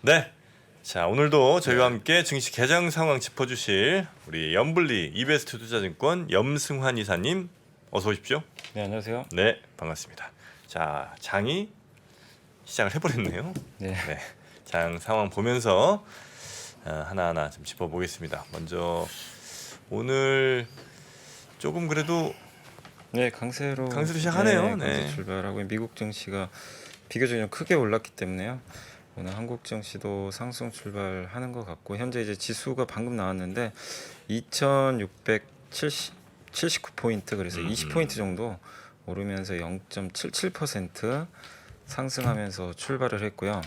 네. 자, 오늘도 저희와 함께 증시 개장 상황 짚어주실 우리 염블리 이베스트 투자증권 염승환 이사님 어서 오십시오. 네, 안녕하세요. 네, 반갑습니다. 자, 장이 시작을 해버렸네요. 네. 네, 장 상황 보면서 하나하나 좀 짚어보겠습니다. 먼저 오늘 조금 그래도 네, 강세로 시작하네요. 강세 네. 출발하고 미국 증시가 비교적 좀 크게 올랐기 때문에요. 오늘 한국 증시도 상승 출발하는 것 같고 현재 이제 지수가 방금 나왔는데 2,679포인트 그래서 20포인트 정도 오르면서 0.77% 상승하면서 출발을 했고요.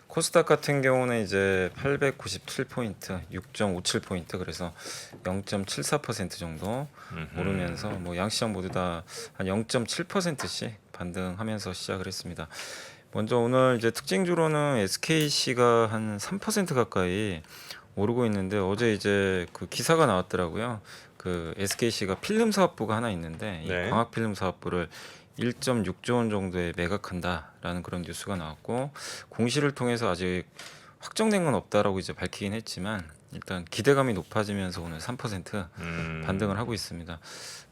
코스닥 같은 경우는 이제 897포인트, 6.57포인트 그래서 0.74% 정도 오르면서 뭐 양시장 모두 다 한 0.7%씩 반등하면서 시작을 했습니다. 먼저 오늘 이제 특징주로는 SKC가 한 3% 가까이 오르고 있는데 어제 이제 그 기사가 나왔더라고요. 그 SKC가 필름 사업부가 하나 있는데 이 네. 광학 필름 사업부를 1.6조 원 정도에 매각한다라는 그런 뉴스가 나왔고 공시를 통해서 아직 확정된 건 없다라고 이제 밝히긴 했지만 일단 기대감이 높아지면서 오늘 3% 반등을 하고 있습니다.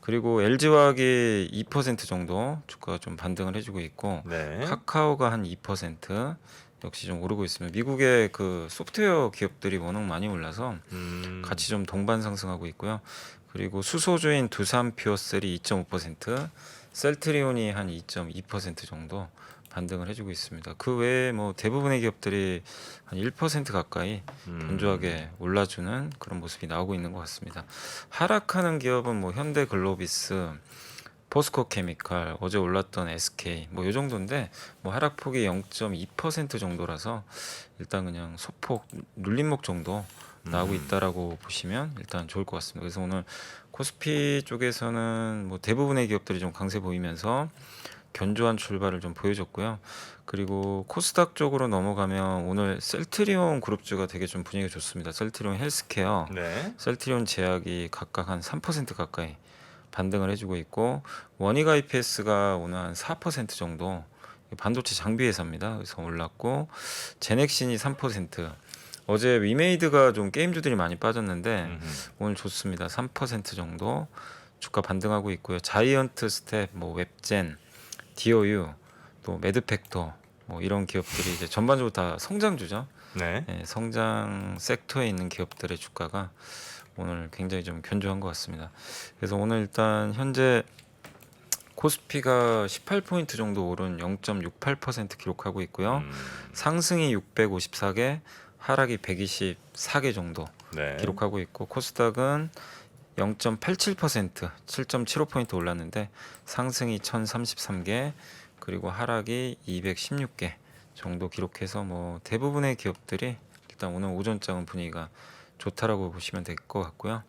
그리고 LG화학이 2% 정도 주가가 좀 반등을 해주고 있고 네. 카카오가 한 2% 역시 좀 오르고 있습니다. 미국의 그 소프트웨어 기업들이 워낙 많이 올라서 같이 좀 동반 상승하고 있고요. 그리고 수소주인 두산 퓨어셀이 2.5%, 셀트리온이 한 2.2% 정도 반등을 해주고 있습니다. 그 외에 뭐 대부분의 기업들이 한 1% 가까이 견조하게 올라주는 그런 모습이 나오고 있는 것 같습니다. 하락하는 기업은 뭐 현대글로비스, 포스코케미칼, 어제 올랐던 SK 뭐 이 정도인데 뭐 하락폭이 0.2% 정도라서 일단 그냥 소폭 눌림목 정도 나오고 있다라고 보시면 일단 좋을 것 같습니다. 그래서 오늘 코스피 쪽에서는 뭐 대부분의 기업들이 좀 강세 보이면서 견조한 출발을 좀 보여줬고요. 그리고 코스닥 쪽으로 넘어가면 오늘 셀트리온 그룹주가 되게 좀 분위기가 좋습니다. 셀트리온 헬스케어, 네. 셀트리온 제약이 각각 한 3% 가까이 반등을 해주고 있고 원익 IPS가 오늘 한 4% 정도 반도체 장비 회사입니다. 그래서 올랐고 제넥신이 3%. 어제 위메이드가 좀 게임주들이 많이 빠졌는데 오늘 좋습니다. 3% 정도 주가 반등하고 있고요. 자이언트 스텝, 뭐 웹젠, DOU, 또 매드팩터 뭐 이런 기업들이 이제 전반적으로 다 성장주죠. 네. 네, 성장 섹터에 있는 기업들의 주가가 오늘 굉장히 좀 견조한 것 같습니다. 그래서 오늘 일단 현재 코스피가 18포인트 정도 오른 0.68% 기록하고 있고요. 상승이 654개, 하락이 124개 정도 네. 기록하고 있고 코스닥은 0.87%, 7.75포인트 올랐는데 상승이 1033개, 그리고 하락이 216개 정도 기록해서 뭐 대부분의 기업들이 일단 오늘 오전장은 분위기가 좋다라고 보시면 될 것 같고요.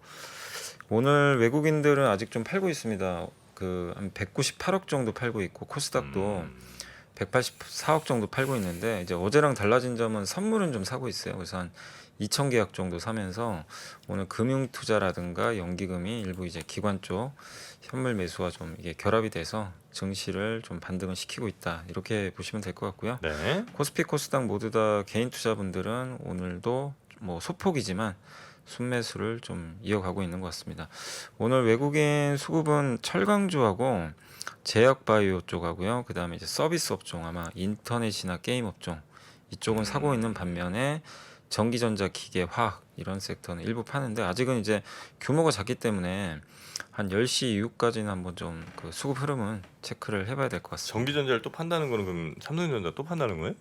오늘 외국인들은 아직 좀 팔고 있습니다. 그 한 198억 정도 팔고 있고 코스닥도 184억 정도 팔고 있는데 이제 어제랑 달라진 점은 선물은 좀 사고 있어요. 그래서 한 2,000계약 정도 사면서 오늘 금융 투자라든가 연기금이 일부 이제 기관 쪽 현물 매수와 좀 이게 결합이 돼서 증시를 좀 반등을 시키고 있다. 이렇게 보시면 될 것 같고요. 네. 코스피 코스닥 모두 다 개인 투자분들은 오늘도 뭐 소폭이지만 순매수를 좀 이어가고 있는 것 같습니다. 오늘 외국인 수급은 철강주하고 제약바이오 쪽하고요. 그 다음에 이제 서비스 업종 아마 인터넷이나 게임 업종 이쪽은 사고 있는 반면에 전기전자, 기계, 화학 이런 섹터는 일부 파는데 아직은 이제 규모가 작기 때문에 한 10시 이후까지는 한번 좀 그 수급 흐름은 체크를 해봐야 될 것 같습니다. 전기전자를 또 판다는 거는 그럼 삼성전자 또 판다는 거예요?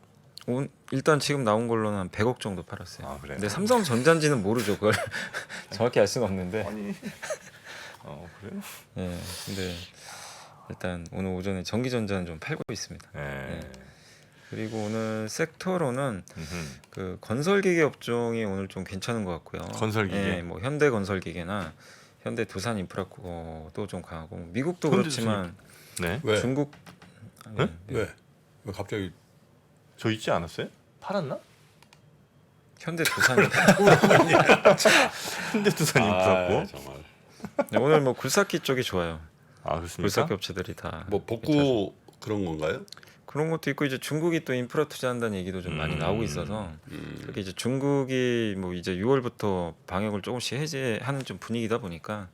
일단 지금 나온 걸로는 한 100억 정도 팔았어요. 아, 그래요? 근데 삼성전자인지는 모르죠. 그걸 정확히 알 수는 없는데. 아니. 그래요? 예. 근데 일단 오늘 오전에 전기전자는 좀 팔고 있습니다. 네. 그리고 오늘 섹터로는 그 건설기계 업종이 오늘 좀 괜찮은 것 같고요. 건설기계? 예, 뭐 현대건설기계나 현대두산인프라도 좀 강하고 미국도 그렇지만 네. 왜? 중국 네? 왜 갑자기 저 있지 않았어요? 팔았나? 현대두산이 현대투산이 있었고. 정말 네, 오늘 뭐 굴삭기 쪽이 좋아요. 아, 그렇습니까? 굴삭기 업체들이 다 뭐 복구 그런 건가요? 그런 것도 있고 이제 중국이 또 인프라 투자한다는 얘기도 좀 많이 나오고 있어서 그렇게 이제 중국이 뭐 이제 6월부터 방역을 조금씩 해제하는 좀 분위기다 보니까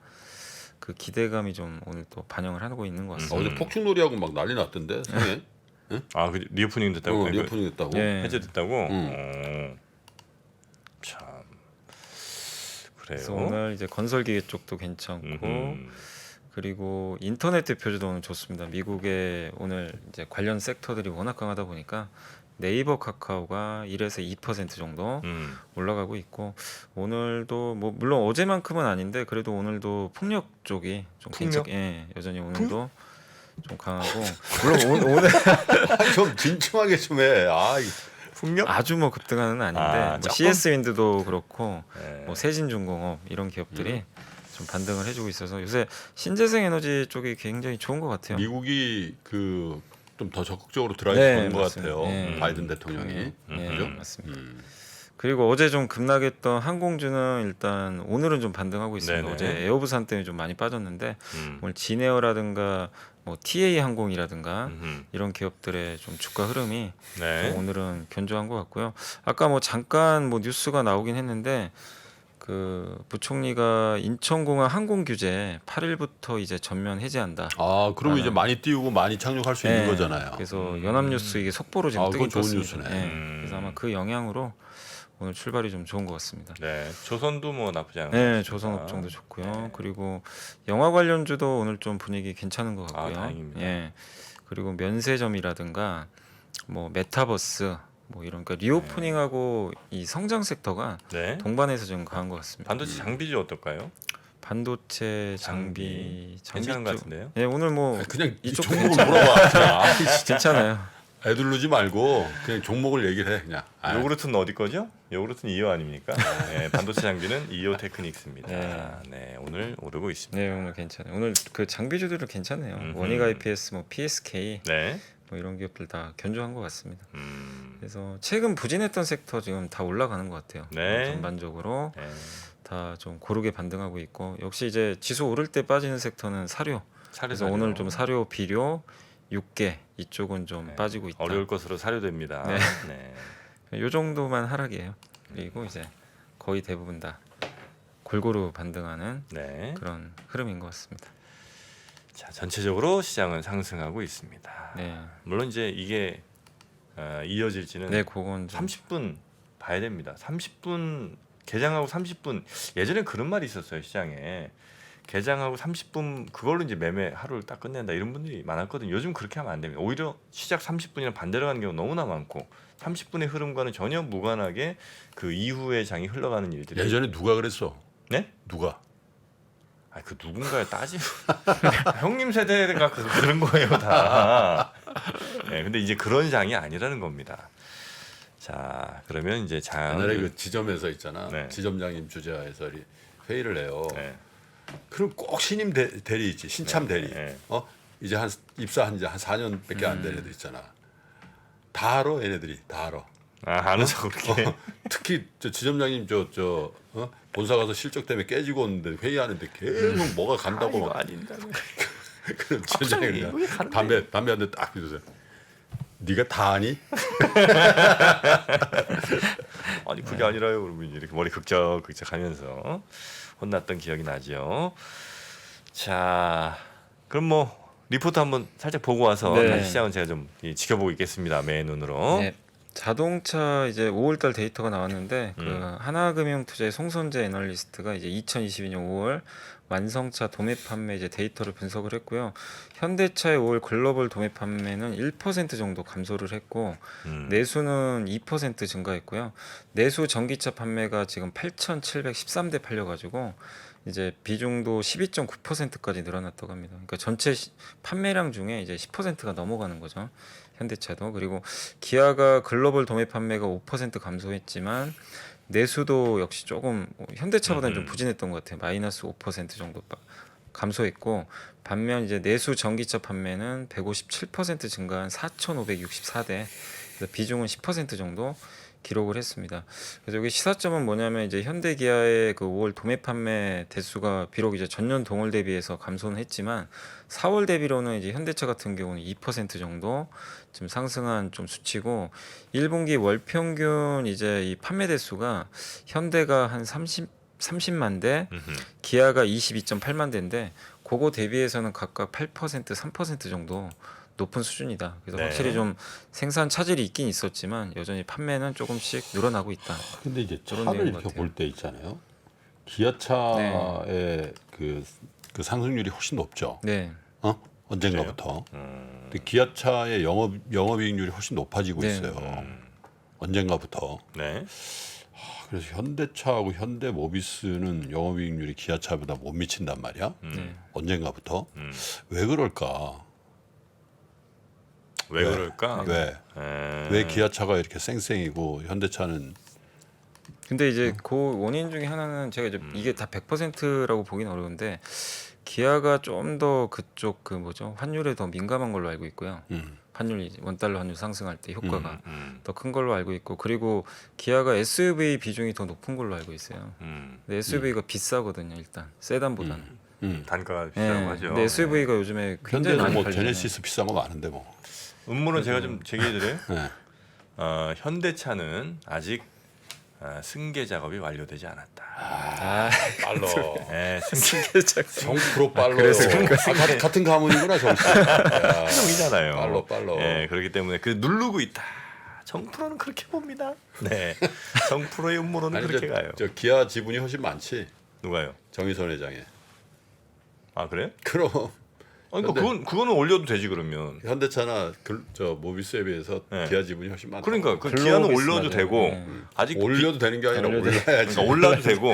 그 기대감이 좀 오늘 또 반영을 하고 있는 것 같습니다. 어제 폭죽놀이하고 막 난리 났던데 상해. 아, 그 리오프닝 됐다고? 리오프닝 했다고. 예. 해제됐다고? 음. 참 그래서 그래요. 오늘 이제 건설기계 쪽도 괜찮고 음흠. 그리고 인터넷 대표주도 오늘 좋습니다. 미국의 오늘 이제 관련 섹터들이 워낙 강하다 보니까 네이버 카카오가 1에서 2% 정도 올라가고 있고 오늘도 뭐 물론 어제만큼은 아닌데 그래도 오늘도 풍력 쪽이 좀 풍력? 예, 여전히 오늘도 좀 강하고 물론 오늘 좀 진중하게 좀 해. 아, 풍력? 아주 뭐 급등하는 아닌데 아, 뭐 조금? CS 윈드도 그렇고 네. 뭐 세진중공업 이런 기업들이 좀 반등을 해주고 있어서 요새 신재생 에너지 쪽이 굉장히 좋은 것 같아요. 미국이 그 좀 더 적극적으로 드라이브 네, 하는 것 맞습니다. 같아요. 네. 바이든 대통령이. 네, 그죠? 맞습니다. 음. 그리고 어제 좀 급락했던 항공주는 일단 오늘은 좀 반등하고 있습니다. 네네. 어제 에어부산 때문에 좀 많이 빠졌는데 음. 오늘 진에어라든가 뭐 TA 항공이라든가 음흠. 이런 기업들의 좀 주가 흐름이 네. 좀 오늘은 견조한 것 같고요. 아까 뭐 잠깐 뭐 뉴스가 나오긴 했는데 그 부총리가 인천공항 항공 규제 8일부터 이제 전면 해제한다. 아, 그러면 이제 많이 띄우고 많이 착륙할 수 있는 네, 거잖아요. 그래서 연합뉴스 이게 속보로 지금 아, 뜨긴 그건 좋은 떴습니다. 뉴스네. 네, 그래서 아마 그 영향으로 오늘 출발이 좀 좋은 것 같습니다. 네. 조선도 뭐 나쁘지 않은 것 네, 같습니다. 조선업종도 좋고요. 네. 그리고 영화 관련주도 오늘 좀 분위기 괜찮은 것 아, 같고요. 다행입니다. 예. 그리고 면세점이라든가 뭐 메타버스 뭐 이런 그러니까 리오프닝하고 이 성장 섹터가 네. 동반해서 좀 강한 것 같습니다. 반도체 장비주 어떨까요? 반도체 장비 괜찮은 것 쪽. 같은데요? 예, 오늘 뭐 아니, 그냥 이 이쪽 종목을 물어봐. 그냥. 아, 진짜. 괜찮아요. 애들르지 말고 그냥 종목을 얘기를 해 그냥. 아, 요구르트는 어디 거죠? 요구르트는 이오 아닙니까? 네, 반도체 장비는 이오 테크닉스입니다. 네. 네, 오늘 오르고 있습니다. 네, 오늘 괜찮아요. 오늘 그 장비주들은 괜찮네요. 음흠. 원익 IPS, 뭐 PSK 네. 뭐 이런 기업들 다 견조한 것 같습니다. 음. 그래서 최근 부진했던 섹터 지금 다 올라가는 것 같아요. 네. 전반적으로 네. 다 좀 고르게 반등하고 있고 역시 이제 지수 오를 때 빠지는 섹터는 사료. 그래서 사료. 오늘 좀 사료, 비료, 육계 이쪽은 좀 네. 빠지고 있다. 어려울 것으로 사료됩니다. 네. 네. 요 정도만 하락이에요. 그리고 이제 거의 대부분 다 골고루 반등하는 네. 그런 흐름인 것 같습니다. 자, 전체적으로 시장은 상승하고 있습니다. 네, 물론 이제 이게 이어질지는 네, 그건 좀 30분 봐야 됩니다. 30분 개장하고 30분 예전에 그런 말이 있었어요 시장에 개장하고 30분 그걸로 이제 매매 하루를 딱 끝낸다 이런 분들이 많았거든요. 요즘 그렇게 하면 안 됩니다. 오히려 시작 30분이랑 반대로 가는 경우 너무나 많고 30분의 흐름과는 전혀 무관하게 그 이후의 장이 흘러가는 일들이 예전에 누가 그랬어? 네? 누가? 아, 그 누군가의 따지 형님 세대가 그런 거예요 다. 네, 근데 이제 그런 장이 아니라는 겁니다. 자, 그러면 이제 장 옛날에 그 지점에서 있잖아. 네. 지점장님 주재해서 회의를 해요. 네. 그럼 꼭 신임 대리 있지. 신참 네, 대리. 네. 이제 한 입사한 지 한 4년밖에 안 된 애들 있잖아. 다 알아 얘네들이 다 알아. 아는 척 그렇게. 특히 저 지점장님 본사 가서 실적 때문에 깨지고 오는데 회의하는데 계속 뭐가 간다고 이거 막 아닌가. 그런 지점장이 이거 그냥 가는데. 담배 한 대 딱 피우세요. 네가 다 아니? 아니 그게 아니라요. 그러면 이제 이렇게 머리 극적하면서 혼났던 기억이 나죠. 자, 그럼 뭐 리포트 한번 살짝 보고 와서 네. 다시 시장은 제가 좀 지켜보고 있겠습니다. 매 눈으로. 네, 자동차 이제 5월달 데이터가 나왔는데 그 하나금융투자의 송선재 애널리스트가 이제 2022년 5월 완성차 도매 판매 이제 데이터를 분석을 했고요. 현대차의 5월 글로벌 도매 판매는 1% 정도 감소를 했고 내수는 2% 증가했고요. 내수 전기차 판매가 지금 8,713대 팔려가지고 이제 비중도 12.9%까지 늘어났다고 합니다. 그러니까 전체 판매량 중에 이제 10%가 넘어가는 거죠. 현대차도. 그리고 기아가 글로벌 도매 판매가 5% 감소했지만 내수도 역시 조금 현대차보다는 좀 부진했던 것 같아요. 마이너스 5% 정도 감소했고 반면 이제 내수 전기차 판매는 157% 증가한 4,564대. 그래서 비중은 10% 정도 기록을 했습니다. 그래서 여기 시사점은 뭐냐면 이제 현대 기아의 그 5월 도매 판매 대수가 비록 이제 전년 동월 대비해서 감소는 했지만 4월 대비로는 이제 현대차 같은 경우는 2% 정도 좀 상승한 좀 수치고 1분기 월 평균 이제 이 판매 대수가 현대가 한 30만 대, 기아가 22.8만 대인데 그거 대비해서는 각각 8%, 3% 정도 높은 수준이다. 그래서 네. 확실히 좀 생산 차질이 있긴 있었지만 여전히 판매는 조금씩 늘어나고 있다. 근데 이제 그런 차를 내용 이렇게 같아요. 볼 때 있잖아요. 기아차의 그 상승률이 훨씬 높죠. 네, 언젠가부터. 근데 기아차의 영업이익률이 훨씬 높아지고 네. 있어요. 언젠가부터. 네. 그래서 현대차하고 현대모비스는 영업이익률이 기아차보다 못 미친단 말이야. 네. 언젠가부터. 왜 그럴까? 왜 그럴까? 왜 기아차가 이렇게 쌩쌩이고 현대차는 근데 이제 그 원인 중에 하나는 제가 이제 이게 다 100%라고 보긴 어려운데 기아가 좀 더 그쪽 그 뭐죠 환율에 더 민감한 걸로 알고 있고요. 환율이 원달러 환율 상승할 때 효과가 더 큰 걸로 알고 있고 그리고 기아가 SUV 비중이 더 높은 걸로 알고 있어요. 근데 SUV가 비싸거든요 일단 세단보다는. 단가가 네, 비싸고 하죠. 근데 SUV가 요즘에 굉장히 현대는 많이 뭐 팔리잖아요. 제네시스 비싼 거 많은데 뭐. 음모론 제가 좀 제기해드려요. 네. 현대차는 아직 승계 작업이 완료되지 않았다. 아, 빨로. 네, 정프로 빨로. 그래서 같은 가문이구나 정씨. 야, 승이잖아요. 빨로. 네, 그렇기 때문에 그 누르고 있다. 정프로는 그렇게 봅니다. 네, 정프로의 음모론은 아니, 그렇게 가요. 저 기아 지분이 훨씬 많지. 누가요? 정의선 회장에. 아 그래요? 그럼 그러니까 그거는 올려도 되지 그러면. 현대차나 저 모비스에 비해서 네. 기아 지분이 훨씬 많다. 그러니까 그 글로비스 기아는 올려도 맞아요. 되고 네. 아직 올려도 되는 게 아니라 올려도 올라야지. 그러니까 올라도 되고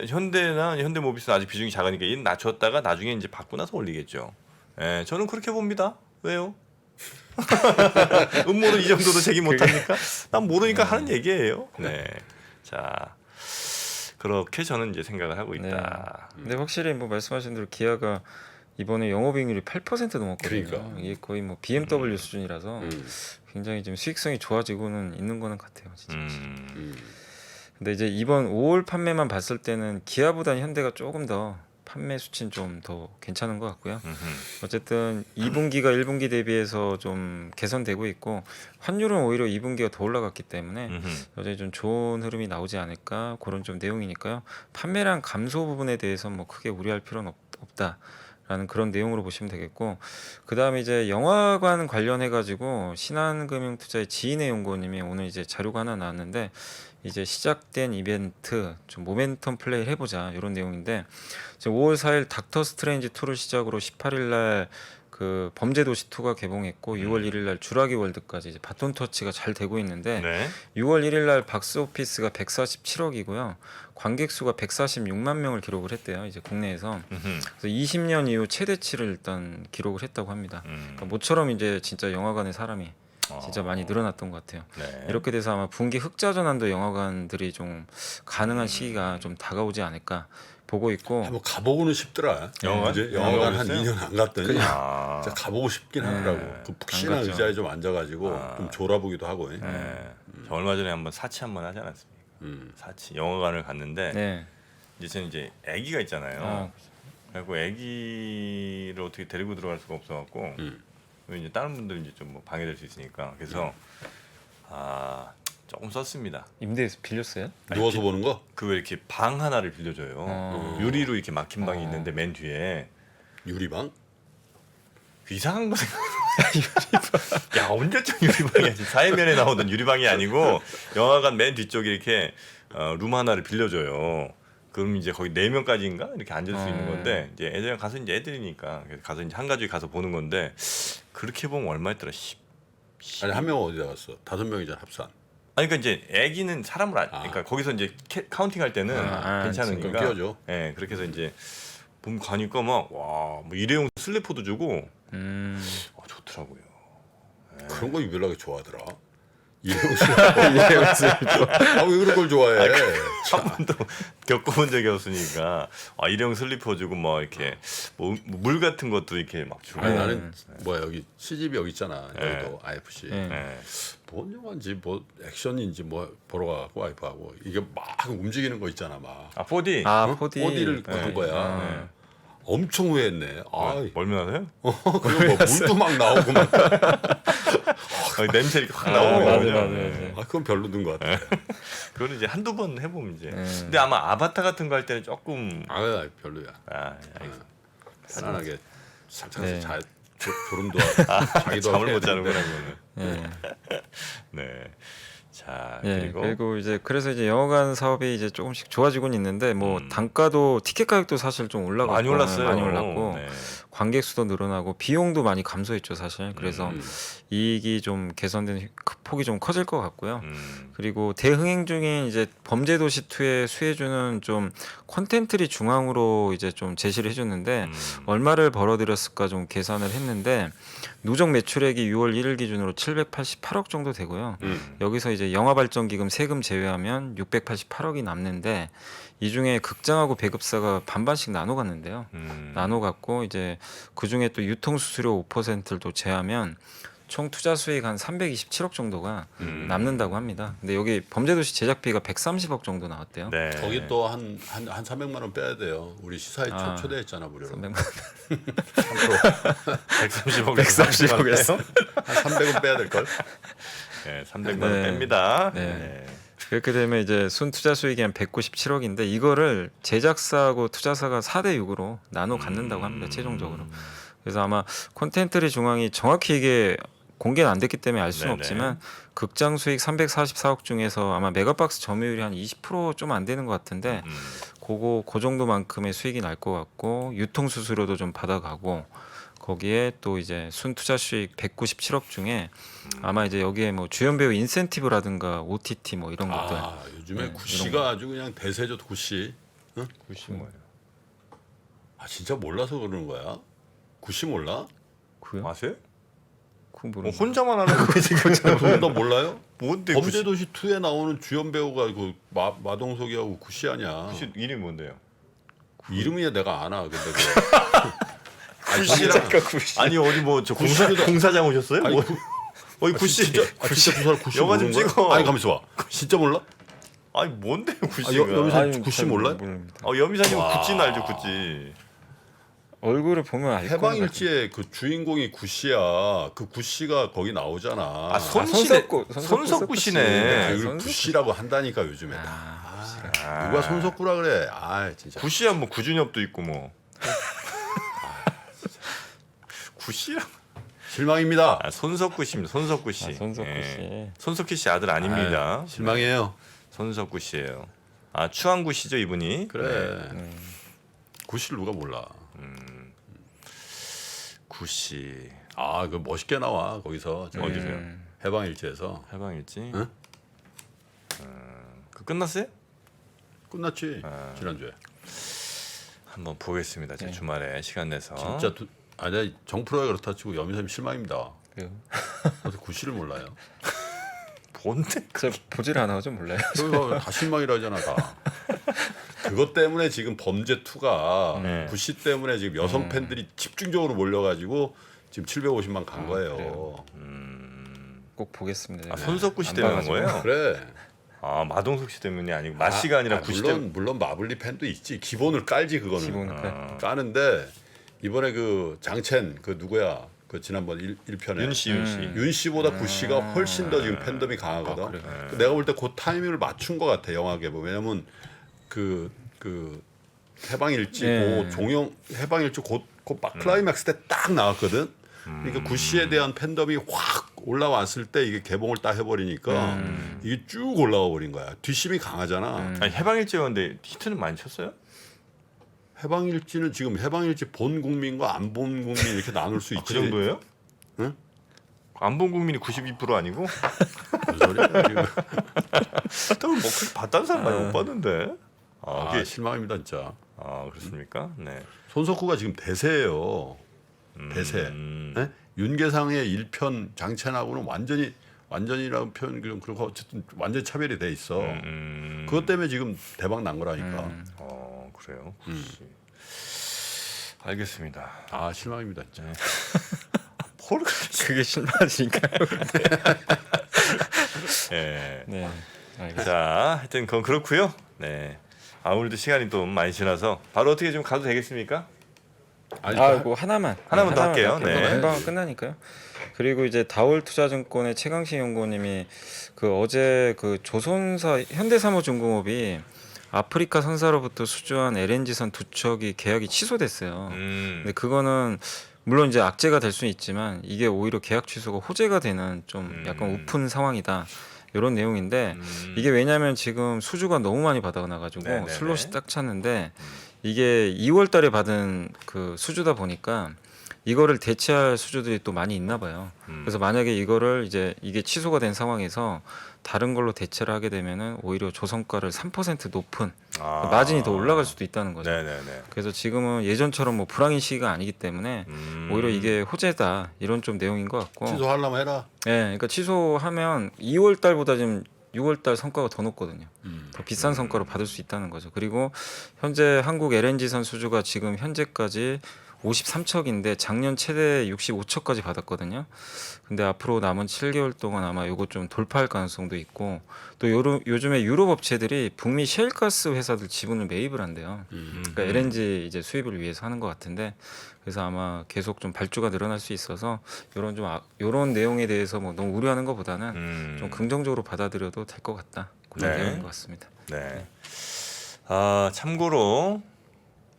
현대나 현대모비스는 아직 비중이 작으니까 얘는 낮췄다가 나중에 이제 받고 나서 올리겠죠. 예, 저는 그렇게 봅니다. 왜요? 음모론 이 정도도 제기 못합니까? 난 모르니까 하는 얘기예요. 네, 자 그렇게 저는 이제 생각을 하고 있다. 근데 확실히 뭐 말씀하신 대로 기아가 이번에 영업이익률이 8% 넘었거든요. 그러니까. 이게 거의 뭐 BMW 수준이라서 음. 굉장히 좀 수익성이 좋아지고는 있는 거는 같아요, 진짜. 음. 근데 이제 이번 5월 판매만 봤을 때는 기아보다는 현대가 조금 더 판매 수치는 좀 더 괜찮은 것 같고요. 어쨌든 2분기가 1분기 대비해서 좀 개선되고 있고 환율은 오히려 2분기가 더 올라갔기 때문에 여전히 좀 좋은 흐름이 나오지 않을까 그런 좀 내용이니까요. 판매량 감소 부분에 대해서 뭐 크게 우려할 필요는 없다라는 그런 내용으로 보시면 되겠고 그 다음에 이제 영화관 관련해 가지고 신한금융투자의 지인의 연구원님이 오늘 이제 자료가 하나 나왔는데 이제 시작된 이벤트 좀 모멘텀 플레이를 해보자 이런 내용인데 이제 5월 4일 닥터 스트레인지 2를 시작으로 18일 날 그 범죄도시 2가 개봉했고 6월 1일 날 주라기 월드까지 이제 바톤 터치가 잘 되고 있는데 네. 6월 1일 날 박스 오피스가 147억이고요. 관객 수가 146만 명을 기록을 했대요. 이제 국내에서. 그래서 20년 이후 최대치를 일단 기록을 했다고 합니다. 그러니까 모처럼 이제 진짜 영화관에 사람이 진짜 많이 늘어났던 것 같아요. 네. 이렇게 돼서 아마 분기 흑자 전환도 영화관들이 좀 가능한 시기가 좀 다가오지 않을까 보고 있고. 한번 가보고는 싶더라. 영화관? 그지? 영화관 한 가보셨어요? 2년 안 갔더니 진짜 가보고 싶긴 하더라고. 그 푹신한 갔죠. 의자에 좀 앉아가지고 좀 졸아보기도 하고. 네. 저 얼마 전에 한번 사치 한번 하지 않았습니까? 사치 영화관을 갔는데 네. 이제 저는 이제 아기가 있잖아요. 그래고 아기를 어떻게 데리고 들어갈 수가 없어갖고 이제 다른 분들 이제 좀 뭐 방해될 수 있으니까 그래서 조금 썼습니다. 임대에서 빌렸어요? 누워서 보는 거? 그 왜 이렇게 방 하나를 빌려줘요. 유리로 이렇게 막힌 방이 있는데 맨 뒤에 유리방? 이상한 거 생각나. 야 언제쯤 유리방이야지. 사회면에 나오던 유리방이 아니고 영화관 맨 뒤쪽에 이렇게 룸 하나를 빌려줘요. 그럼 이제 거기 4명까지인가 이렇게 앉을 수 있는 건데 이제 애들이랑 가서 이제 애들이니까 그래서 가서 이제 한 가족이 가서 보는 건데 그렇게 보면 얼마였더라? 아니 한 명은 어디다 갔어? 5명이잖아 합산. 아니 그러니까 이제 애기는 사람을 그러니까 거기서 이제 카운팅 할 때는 괜찮으니까. 그럼 끼워줘. 예, 그렇게 해서 이제 보면 가니까 막 와, 뭐 일회용 슬리퍼도 주고 좋더라고요. 그런 거 유별나게 좋아하더라. 일회용 슬리퍼. 왜 그런 걸 좋아해? 한 번도 겪어본 적이 없으니까 일회용 슬리퍼 주고 뭐 이렇게 뭐 물 같은 것도 이렇게 막 주고. 아니 나는 뭐야 여기 시집이 여기 있잖아. 여기도 IFC. 네. 뭔 영화인지 뭐 액션인지 뭐 보러 가고 와이프하고 이게 막 움직이는 거 있잖아 막. 아 4D. 아 4D 4D를 네. 한 거야. 네. 엄청 후회했네. 아, 멀미나세요? 그리고 뭐 물도 막 나오고 막. 냄새 이렇게 확 아, 나오는 맞아, 거죠. 맞아, 네. 아, 그건 별로든 것 같아. 그거는 이제 한두 번 해보면 이제. 네. 근데 아마 아바타 같은 거 할 때는 조금 아, 별로야. 알겠습니다. 편안하게 살짝 네. 졸음도 자기도 잠을 해야 못 자는구나 되는데. 그거는. 예. 네. 자 예, 그리고 그리고 이제 그래서 이제 영화관 사업이 이제 조금씩 좋아지고는 있는데 뭐 음. 단가도 티켓 가격도 사실 좀 올라갔고 많이 올랐어요. 많이 올랐고 네. 관객 수도 늘어나고 비용도 많이 감소했죠 사실. 그래서 이익이 좀 개선된 폭이 좀 커질 것 같고요. 그리고 대흥행 중인 이제 범죄도시 2의 수혜주는 좀 콘텐츠리 중앙으로 이제 좀 제시를 해줬는데 얼마를 벌어들였을까 좀 계산을 했는데 누적 매출액이 6월 1일 기준으로 788억 정도 되고요. 여기서 이제 영화발전기금 세금 제외하면 688억이 남는데 이 중에 극장하고 배급사가 반반씩 나눠 갔는데요. 나눠 갖고 이제 그 중에 또 유통수수료 5%를 또 제하면 총 투자 수익 한 327억 정도가 남는다고 합니다. 근데 여기 범죄도시 제작비가 130억 정도 나왔대요. 네. 거기 또 한 300만 원 빼야 돼요. 우리 시사회 아, 초대했잖아 무료로. 300만 3% 130억 130억에서 한 300원 빼야 될 걸. 네, 300만 원 네. 뺍니다. 네. 네. 그렇게 되면 이제 순 투자 수익이 한 197억인데 이거를 제작사하고 투자사가 4대 6으로 나눠 갖는다고 합니다. 최종적으로. 그래서 아마 콘텐츠리 중앙이 정확히 이게 공개는 안 됐기 때문에 알 수는 네네. 없지만 극장 수익 344억 중에서 아마 메가박스 점유율이 한 20% 좀 안 되는 것 같은데 그 정도만큼의 수익이 날 것 같고 유통 수수료도 좀 받아가고 거기에 또 이제 순 투자 수익 197억 중에 아마 이제 여기에 뭐 주연 배우 인센티브라든가 OTT 뭐 이런 것들 아, 요즘에 네, 구씨가 아주 그냥 대세죠 구씨. 응? 구씨 뭐예요? 아 진짜 몰라서 그러는 거야? 구씨 몰라? 그요? 아세요? 그거 뭐 모르는 혼자만 하는 거 지금 그거 몰라요? 뭔데 구씨? 범죄도시 2에 나오는 주연 배우가 그 마동석이하고 구씨 아니야. 구씨 이름이 뭔데요? 이름이야 내가 아나. 근데 그 구씨랑 구씨. 아니 어디 뭐 저 구씨도- 공사장 오셨어요? 아니, 뭐 구- 어이 구씨 진짜 진짜 그 사람 구씨 영화 좀 모르는 거야? 찍어. 아니 가만있어 봐. 진짜 몰라? 아니 뭔데 아, 구씨가? 여기서 구씨 몰라요? 모릅니다. 여미사님 와. 구찌는 알죠 구찌. 얼굴을 보면 알 해방일지의 그 주인공이 구씨야. 그 구씨가 거기 나오잖아. 아 손씨네. 손석구 씨네. 네, 이걸 손석구 구씨라고 한다니까 요즘에. 아. 누가 손석구라 그래? 아 진짜. 구씨야 뭐 구준엽도 있고 뭐. 구씨랑 실망입니다. 손석구 씨입니다. 손석구 씨. 손석구 예. 씨. 손석희 씨 아들 아닙니다. 아, 실망해요. 손석구 씨예요. 아 추한구 씨죠 이분이. 그래. 네. 구씨를 누가 몰라? 구씨 아, 그 멋있게 나와 거기서 저기 어디서요? 해방일지에서 해방일지. 응? 그 끝났어요? 끝났지 아. 지난주에. 한번 보겠습니다. 제 네. 주말에 시간 내서. 진짜 아니 정프로가 그렇다 치고 여미삼 실망입니다. 그래요? 어떻게 구씨를 몰라요? 뭔데? 제가 보질 않아서 몰라요. 저희가 다 실망이라잖아 다. 그것 때문에 지금 범죄 2가 네. 구씨 때문에 지금 여성 팬들이 집중적으로 몰려가지고 지금 750만 간 거예요. 그래요? 꼭 보겠습니다. 아, 제가. 손석구 씨 안 때문에 한 봐가지고. 거예요? 그래. 아 마동석 씨 때문이 아니고 마 씨가 아니라 구씨 때문에. 물론 마블리 팬도 있지. 기본을 깔지 그거는. 기본은 까는데 이번에 그 장첸 그 누구야? 그 지난번 1편에 윤씨. 윤 씨보다 구씨가 훨씬 더 지금 팬덤이 강하거든. 아, 그래요? 내가 볼 때 그 타이밍을 맞춘 것 같아 영화 개봉. 왜냐면 그 해방일지 예. 그 종영 해방일지 곧 클라이맥스 때 딱 나왔거든. 그러니까 구씨에 대한 팬덤이 확 올라왔을 때 이게 개봉을 딱 해버리니까 이게 쭉 올라와 버린 거야. 뒷심이 강하잖아. 아니 해방일지였는데 히트는 많이 쳤어요? 해방일지는 지금 해방일지 본 국민과 안 본 국민 이렇게 나눌 수 있지. 그 정도예요? 응? 안 본 국민이 92% 아니고? 무슨 소리야 지금. 뭐 그렇게 봤다는 사람 많이 못 봤는데. 아, 아, 그게 실망입니다 진짜. 그렇습니까? 네. 손석구가 지금 대세예요. 대세. 음. 네? 윤계상의 1편 장첸하고는 완전이라는 표현 그렇고 어쨌든 완전 차별이 돼 있어. 그것 때문에 지금 대박 난 거라니까. 그래요. 혹시. 알겠습니다. 아 실망입니다 진짜. 뭘 그게 실망이니까요. 예. 네. 알겠습니다. 자, 하여튼 그건 그렇고요. 네. 오늘도 시간이 또 많이 지나서 바로 어떻게 좀 가도 되겠습니까? 아니, 뭐 하나만 더 할게요. 네. 금방 끝나니까요. 그리고 이제 다올투자증권의 최강식 연구원님이 그 어제 그 조선사 현대사무중공업이 아프리카 선사로부터 수주한 LNG선 두 척이 계약이 취소됐어요. 근데 그거는 물론 이제 악재가 될 수는 있지만 이게 오히려 계약 취소가 호재가 되는 좀 약간 우픈 상황이다. 이런 내용인데 이게 왜냐하면 지금 수주가 너무 많이 받아나가지고 네네네. 슬롯이 딱 찼는데 이게 2월달에 받은 그 수주다 보니까 이거를 대체할 수주들이 또 많이 있나 봐요. 그래서 만약에 이거를 이제 이게 취소가 된 상황에서 다른 걸로 대체를 하게 되면은 오히려 조성가를 3% 높은 마진이 더 올라갈 수도 있다는 거죠. 네네네. 그래서 지금은 예전처럼 뭐 불황인 시기가 아니기 때문에 오히려 이게 호재다 이런 좀 내용인 것 같고. 취소하려면 해라. 네, 그러니까 취소하면 2월 달보다 지금 6월 달 성과가 더 높거든요. 더 비싼 성과를 받을 수 있다는 거죠. 그리고 현재 한국 LNG선 수주가 지금 현재까지 53척인데 작년 최대 65척까지 받았거든요. 근데 앞으로 남은 7개월 동안 아마 이거 좀 돌파할 가능성도 있고 또 요즘에 유럽 업체들이 북미 셰일가스 회사들 지분을 매입을 한대요. 그러니까 LNG 이제 수입을 위해서 하는 것 같은데 그래서 아마 계속 좀 발주가 늘어날 수 있어서 이런 좀 이런 내용에 대해서 뭐 너무 우려하는 것보다는 좀 긍정적으로 받아들여도 될 것 같다. 그런 네. 내용인 것 같습니다. 네. 참고로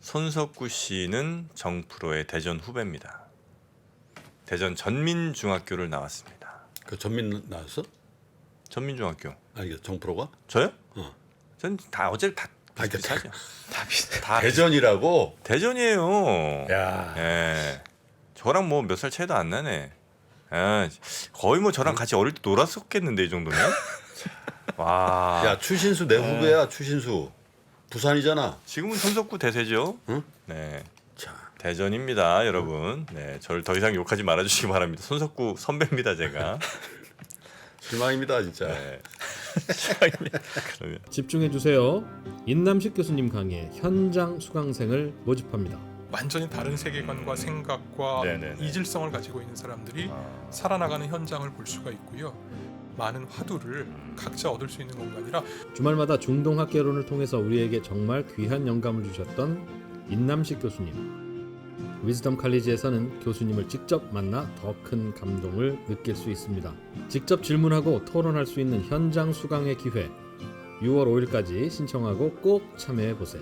손석구 씨는 정프로의 대전 후배입니다. 대전 전민중학교를 나왔습니다. 그 전민 나왔어? 전민중학교. 아니 정프로가? 저요? 어. 전 다 어제 다 비슷하죠. 다 비슷해. 다 대전이라고? 대전이에요. 야. 예. 저랑 뭐 몇 살 차이도 안 나네. 거의 뭐 저랑 같이 어릴 때 놀았었겠는데 이 정도면. 와. 야 추신수 내 후배야. 추신수. 부산이잖아. 지금은 손석구 대세죠. 응? 네. 자. 대전입니다, 여러분. 네, 저를 더 이상 욕하지 말아주시기 바랍니다. 손석구 선배입니다, 제가. 실망입니다 진짜. 네. 그러면 집중해 주세요. 인남식 교수님 강의 현장 수강생을 모집합니다. 완전히 다른 세계관과 생각과 네네네. 이질성을 가지고 있는 사람들이 살아나가는 현장을 볼 수가 있고요. 많은 화두를 각자 얻을 수 있는 공간이라 주말마다 중동학개론을 통해서 우리에게 정말 귀한 영감을 주셨던 인남식 교수님. 위즈덤 칼리지에서는 교수님을 직접 만나 더 큰 감동을 느낄 수 있습니다. 직접 질문하고 토론할 수 있는 현장 수강의 기회 6월 5일까지 신청하고 꼭 참여해 보세요.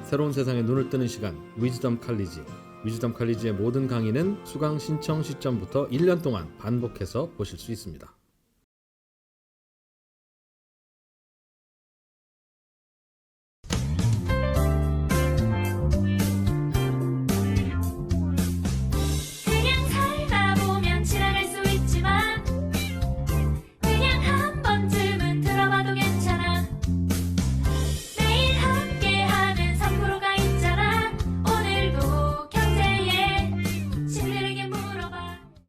새로운 세상에 눈을 뜨는 시간 위즈덤 칼리지. 위즈덤 칼리지의 모든 강의는 수강 신청 시점부터 1년 동안 반복해서 보실 수 있습니다.